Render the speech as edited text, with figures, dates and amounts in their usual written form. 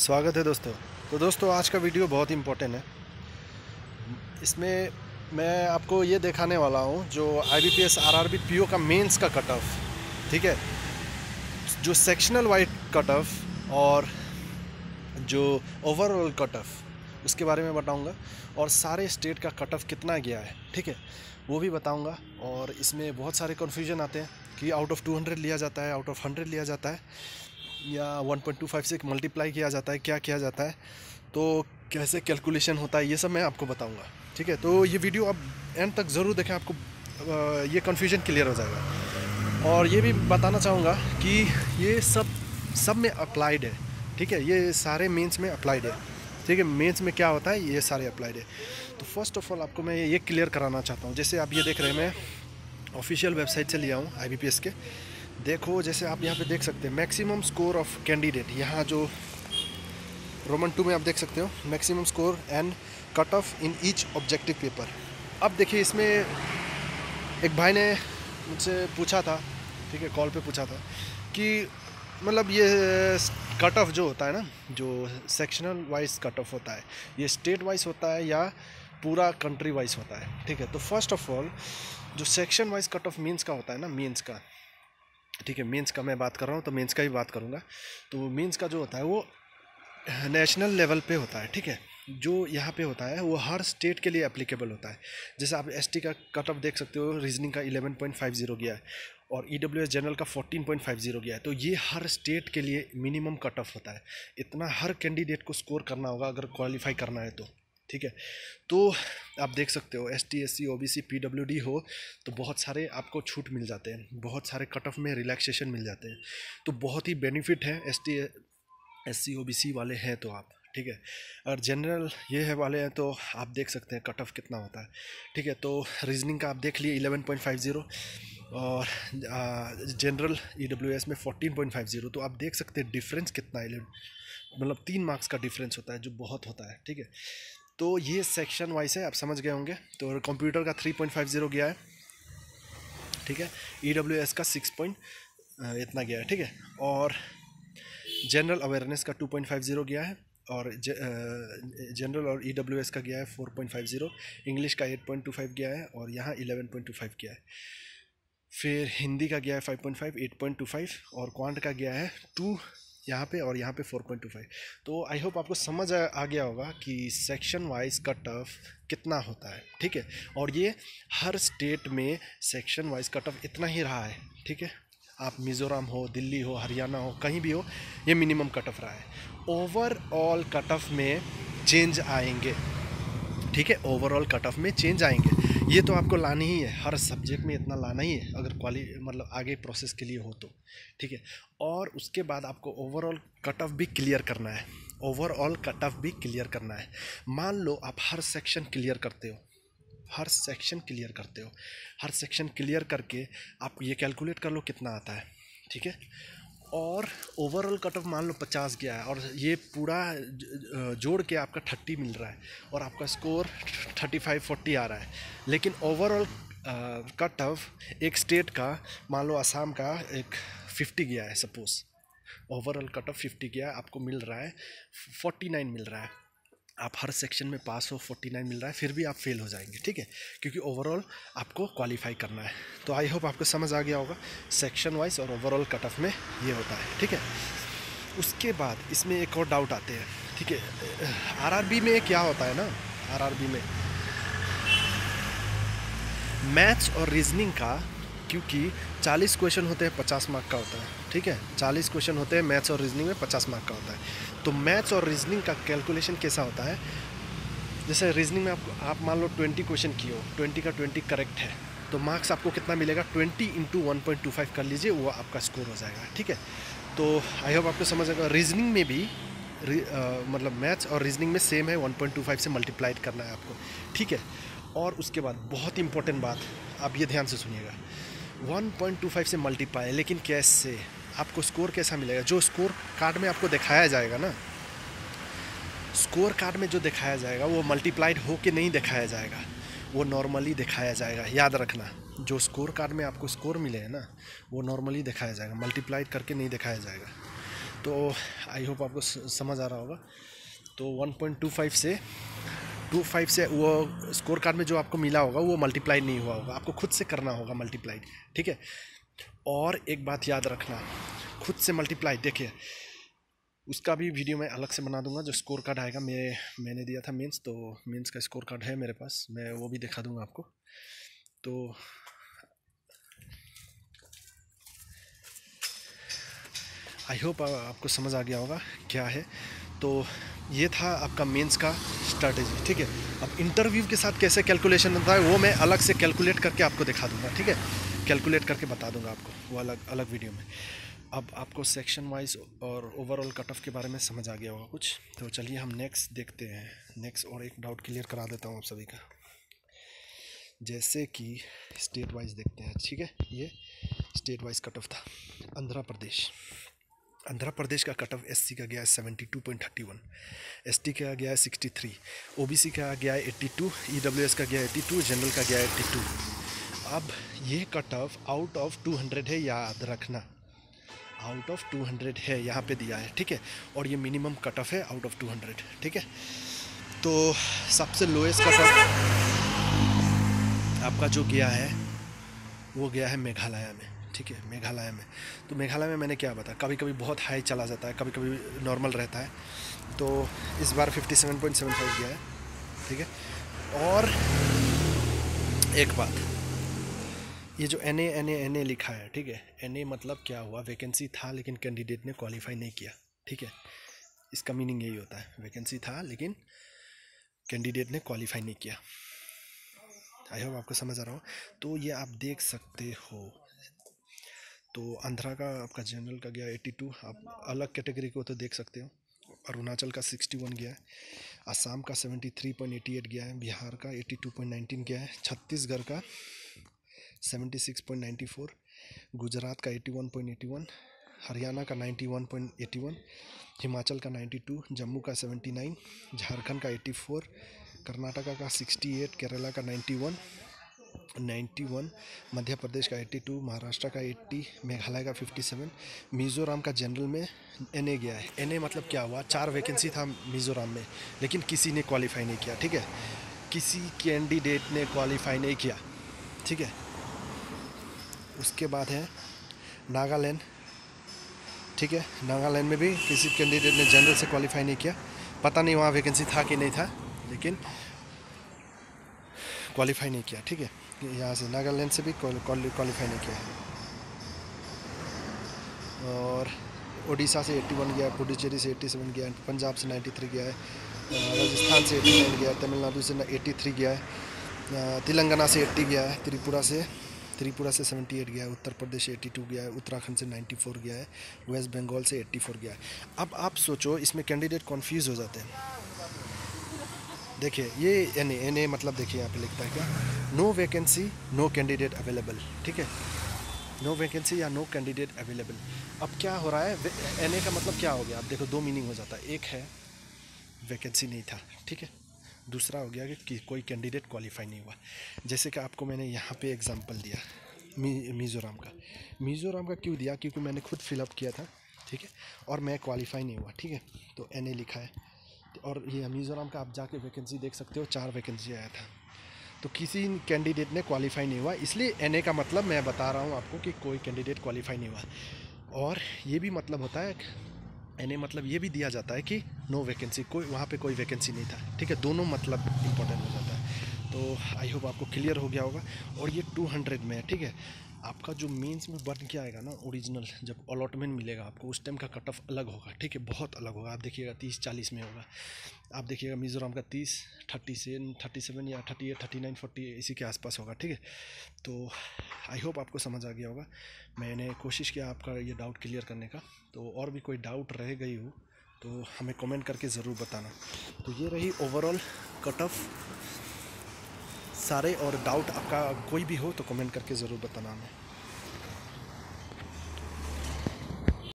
स्वागत है दोस्तों। तो दोस्तों आज का वीडियो बहुत इम्पोर्टेंट है। इसमें मैं आपको ये दिखाने वाला हूँ जो IBPS RRB PO का मेंस का कट ऑफ, ठीक है, जो सेक्शनल वाइज कट ऑफ और जो ओवरऑल कट ऑफ उसके बारे में बताऊंगा, और सारे स्टेट का कट ऑफ कितना गया है, ठीक है, वो भी बताऊंगा। और इसमें बहुत सारे कन्फ्यूजन आते हैं कि आउट ऑफ 200 लिया जाता है, आउट ऑफ 100 लिया जाता है, या 1.25 से मल्टीप्लाई किया जाता है, क्या किया जाता है, तो कैसे कैलकुलेशन होता है, ये सब मैं आपको बताऊंगा, ठीक है। तो ये वीडियो आप एंड तक ज़रूर देखें, आपको ये कन्फ्यूजन क्लियर हो जाएगा। और ये भी बताना चाहूँगा कि ये सब में अप्लाइड है, ठीक है, ये सारे मेंस में अप्लाइड है, ठीक है। मेंस में क्या होता है, ये सारे अप्लाइड है। तो फर्स्ट ऑफ ऑल आपको मैं ये क्लियर कराना चाहता हूँ। जैसे आप ये देख रहे हैं, मैं ऑफिशियल वेबसाइट से लिया हूँ IBPS के। देखो, जैसे आप यहाँ पे देख सकते हैं मैक्सिमम स्कोर ऑफ कैंडिडेट, यहाँ जो रोमन 2 में आप देख सकते हो maximum score and cut off in each objective paper. अब देखिए, इसमें एक भाई ने मुझसे पूछा था, ठीक है, कॉल पे पूछा था कि मतलब ये कट ऑफ जो होता है ना, जो सेक्शनल वाइज कट ऑफ होता है, ये स्टेट वाइज होता है या पूरा कंट्री वाइज होता है, ठीक है। तो फर्स्ट ऑफ ऑल जो section wise cut off means का होता है ना, मीन्स का, ठीक है, मेंस का मैं बात कर रहा हूँ तो मेंस का ही बात करूँगा। तो मेंस का जो होता है वो नेशनल लेवल पे होता है, ठीक है। जो यहाँ पे होता है वो हर स्टेट के लिए एप्लीकेबल होता है। जैसे आप ST का कट ऑफ देख सकते हो, रीजनिंग का 11.50 गया है और EWS जनरल का 14.50 गया है। तो ये हर स्टेट के लिए मिनिमम कट ऑफ होता है। इतना हर कैंडिडेट को स्कोर करना होगा अगर क्वालिफाई करना है तो, ठीक है। तो आप देख सकते हो ST SC OBC PWD हो तो बहुत सारे आपको छूट मिल जाते हैं, बहुत सारे कट ऑफ में रिलैक्सेशन मिल जाते हैं। तो बहुत ही बेनिफिट है ST SC OBC वाले हैं तो आप, ठीक है। और जनरल ये है वाले हैं तो आप देख सकते हैं कट ऑफ कितना होता है, ठीक है। तो रीजनिंग का आप देख लिए 11.50 और जनरल EWS में 14.50। तो आप देख सकते हैं डिफरेंस कितना है, मतलब 3 मार्क्स का डिफरेंस होता है, जो बहुत होता है, ठीक है। तो ये सेक्शन वाइज है, आप समझ गए होंगे। तो कंप्यूटर का 3.50 गया है, ठीक है। EWS का 6 इतना गया है, ठीक है। और जनरल अवेयरनेस का 2.50 गया है, और जनरल और EWS का गया है 4.50। इंग्लिश का 8.25 गया है और यहाँ 11.25 गया है। फिर हिंदी का गया है 5.5, 8.25, और क्वांट का गया है 2 यहाँ पे, और यहाँ पे 4.25। तो आई होप आपको समझ आ गया होगा कि सेक्शन वाइज कट ऑफ कितना होता है, ठीक है। और ये हर स्टेट में सेक्शन वाइज कट ऑफ इतना ही रहा है, ठीक है। आप मिज़ोरम हो, दिल्ली हो, हरियाणा हो, कहीं भी हो, ये मिनिमम कट ऑफ रहा है। ओवरऑल कट ऑफ में चेंज आएंगे, ठीक है, ओवरऑल कट ऑफ में चेंज आएंगे। ये तो आपको लानी ही है, हर सब्जेक्ट में इतना लाना ही है अगर मतलब आगे प्रोसेस के लिए हो तो, ठीक है। और उसके बाद आपको ओवरऑल कट ऑफ भी क्लियर करना है, ओवरऑल कट ऑफ भी क्लियर करना है। मान लो आप हर सेक्शन क्लियर करते हो, हर सेक्शन क्लियर करते हो, हर सेक्शन क्लियर करके आप ये कैलकुलेट कर लो कितना आता है, ठीक है। और ओवरऑल कट ऑफ मान लो 50 गया है, और ये पूरा जोड़ के आपका 30 मिल रहा है, और आपका स्कोर 35-40 आ रहा है। लेकिन ओवरऑल कट ऑफ एक स्टेट का, मान लो असम का, एक 50 गया है सपोज, ओवरऑल कट ऑफ 50 गया है, आपको मिल रहा है 49 मिल रहा है। आप हर सेक्शन में पास हो, 49 मिल रहा है, फिर भी आप फेल हो जाएंगे, ठीक है, क्योंकि ओवरऑल आपको क्वालिफाई करना है। तो आई होप आपको समझ आ गया होगा सेक्शन वाइज और ओवरऑल कट ऑफ में ये होता है, ठीक है। उसके बाद इसमें एक और डाउट आते हैं, ठीक है। RRB में क्या होता है ना, RRB में मैथ्स और रीजनिंग का, क्योंकि 40 क्वेश्चन होते हैं, 50 मार्क का होता है, ठीक है। 40 क्वेश्चन होते हैं मैथ्स और रीजनिंग में, 50 मार्क का होता है। तो मैथ्स और रीजनिंग का कैलकुलेशन कैसा होता है, जैसे रीजनिंग में आप मान लो 20 क्वेश्चन किए हो, 20 का 20 करेक्ट है, तो मार्क्स आपको कितना मिलेगा, 20 × 1.25 कर लीजिए, वो आपका स्कोर हो जाएगा, ठीक है। तो आई होप आपको समझ आएगा। रीजनिंग में भी मतलब मैथ्स और रीजनिंग में सेम है, 1.25 से मल्टीप्लाइड करना है आपको, ठीक है। और उसके बाद बहुत इंपॉर्टेंट बात, आप ये ध्यान से सुनिएगा, 1.25 से मल्टीप्लाई, लेकिन कैसे, आपको स्कोर कैसा मिलेगा, जो स्कोर कार्ड में आपको दिखाया जाएगा ना, स्कोर कार्ड में जो दिखाया जाएगा वो मल्टीप्लाइड हो के नहीं दिखाया जाएगा, वो नॉर्मली दिखाया जाएगा। याद रखना, जो स्कोर कार्ड में आपको स्कोर मिले हैं ना, वो नॉर्मली दिखाया जाएगा, मल्टीप्लाइड करके नहीं दिखाया जाएगा। तो आई होप आपको समझ आ रहा होगा। तो 1.25 से वो स्कोर कार्ड में जो आपको मिला होगा वो मल्टीप्लाई नहीं हुआ होगा, आपको खुद से करना होगा मल्टीप्लाई, ठीक है। और एक बात याद रखना, खुद से मल्टीप्लाई, देखिए उसका भी वीडियो मैं अलग से बना दूंगा। जो स्कोर कार्ड आएगा, मैंने दिया था मेंस, तो मेंस का स्कोर कार्ड है मेरे पास, मैं वो भी दिखा दूंगा आपको। तो आई होप आपको समझ आ गया होगा क्या है। तो ये था आपका मेंस का स्ट्रैटेजी, ठीक है। अब इंटरव्यू के साथ कैसे कैलकुलेशन होता है वो मैं अलग से कैलकुलेट करके आपको दिखा दूंगा, ठीक है। कैलकुलेट करके बता दूंगा आपको, वो अलग वीडियो में। अब आपको सेक्शन वाइज और ओवरऑल कट ऑफ के बारे में समझ आ गया होगा कुछ। तो चलिए हम नेक्स्ट देखते हैं। नेक्स्ट और एक डाउट क्लियर करा देता हूँ आप सभी का। जैसे कि स्टेट वाइज देखते हैं, ठीक है। ये स्टेट वाइज कट ऑफ था। आंध्र प्रदेश का कट ऑफ एससी का गया है 72.31, एसटी का गया है 63, ओबीसी का गया है 82, ईडब्ल्यूएस का गया है 82, जनरल का गया है 82। अब ये कट ऑफ आउट ऑफ 200 है, याद रखना, आउट ऑफ 200 है, यहाँ पे दिया है, ठीक है। और ये मिनिमम कट ऑफ है आउट ऑफ 200, ठीक है। तो सबसे लोएस्ट कट ऑफ आपका जो गया है वो गया है मेघालय में, ठीक है। मेघालय में, तो मेघालय में मैंने क्या बताया, कभी कभी बहुत हाई चला जाता है, कभी कभी नॉर्मल रहता है। तो इस बार 57.75 गया है, ठीक है। और एक बात, ये जो एन ए लिखा है, ठीक है, एन ए मतलब क्या हुआ, वैकेंसी था लेकिन कैंडिडेट ने क्वालिफाई नहीं किया, ठीक है। इसका मीनिंग यही होता है, वैकेंसी था लेकिन कैंडिडेट ने क्वालिफाई नहीं किया। आई होप आपको समझ आ रहा हो। तो ये आप देख सकते हो। तो आंध्रा का आपका जनरल का गया 82, आप अलग कैटेगरी को तो देख सकते हो। अरुणाचल का 61 गया है, असम का 73.88 गया है, बिहार का 82.19 गया है, छत्तीसगढ़ का 76.94, गुजरात का 81.81, हरियाणा का 91.81, हिमाचल का 92, जम्मू का 79, झारखंड का 84, कर्नाटका का 68, केरला का 91, मध्य प्रदेश का 82, महाराष्ट्र का 80, मेघालय का 57, मिज़ोरम का जनरल में एनए गया है। एनए मतलब क्या हुआ, 4 वैकेंसी था मिज़ोरम में लेकिन किसी ने क्वालिफाई नहीं किया, ठीक है। किसी कैंडिडेट ने क्वालिफाई नहीं किया, ठीक है। उसके बाद है नागालैंड, ठीक है। नागालैंड में भी किसी कैंडिडेट ने जनरल से क्वालिफाई नहीं किया, पता नहीं वहाँ वैकेंसी था कि नहीं था, लेकिन क्वालिफाई नहीं किया, ठीक है। यहाँ से नागालैंड से भी क्वालिफाई नहीं किया है। और उड़ीसा से 81 गया है, पुडुचेरी से 87 गया है, पंजाब से 93 गया है, राजस्थान से 89 गया है, तमिलनाडु से 83 गया है, तेलंगाना से 80 गया है, त्रिपुरा से 78 गया है, उत्तर प्रदेश से 82 गया है, उत्तराखंड से 94 गया है, वेस्ट बंगाल से 84 गया है। अब आप सोचो, इसमें कैंडिडेट कन्फ्यूज हो जाते हैं। देखिए ये एन ए मतलब देखिए यहाँ पे लिखता है क्या, no vacancy no candidate available, ठीक है। नो वैकेंसी या नो कैंडिडेट अवेलेबल। अब क्या हो रहा है, एन ए का मतलब क्या हो गया, अब देखो 2 मीनिंग हो जाता है। एक है वैकेंसी नहीं था, ठीक है। दूसरा हो गया कि कोई कैंडिडेट क्वालिफाई नहीं हुआ। जैसे कि आपको मैंने यहाँ पे एग्जांपल दिया मिज़ोरम का क्यों दिया, क्योंकि मैंने खुद फिलअप किया था, ठीक है, और मैं क्वालिफाई नहीं हुआ, ठीक है। तो एन ए लिखा है। और ये मिज़ोरम का आप जाके वैकेंसी देख सकते हो, 4 वैकेंसी आया था, तो किसी कैंडिडेट ने क्वालिफाई नहीं हुआ। इसलिए एनए का मतलब मैं बता रहा हूँ आपको कि कोई कैंडिडेट क्वालिफाई नहीं हुआ। और ये भी मतलब होता है, एनए मतलब ये भी दिया जाता है कि नो वैकेंसी, कोई वहाँ पे कोई वैकेंसी नहीं था, ठीक है। दोनों मतलब इंपॉर्टेंट हो जाता है। तो आई होप आपको क्लियर हो गया होगा। और ये 200 में है, ठीक है। आपका जो मेंस में बन के आएगा ना ओरिजिनल, जब अलॉटमेंट मिलेगा आपको, उस टाइम का कट ऑफ अलग होगा, ठीक है, बहुत अलग होगा। आप देखिएगा 30-40 में होगा, आप देखिएगा मिज़ोरम का 30, 37 या 38, 39, 40 इसी के आसपास होगा, ठीक है। तो आई होप आपको समझ आ गया होगा। मैंने कोशिश किया आपका ये डाउट क्लियर करने का। तो और भी कोई डाउट रह गई हो तो हमें कमेंट करके ज़रूर बताना। तो ये रही ओवरऑल कट ऑफ सारे, और डाउट आपका कोई भी हो तो कमेंट करके ज़रूर बताना हमें।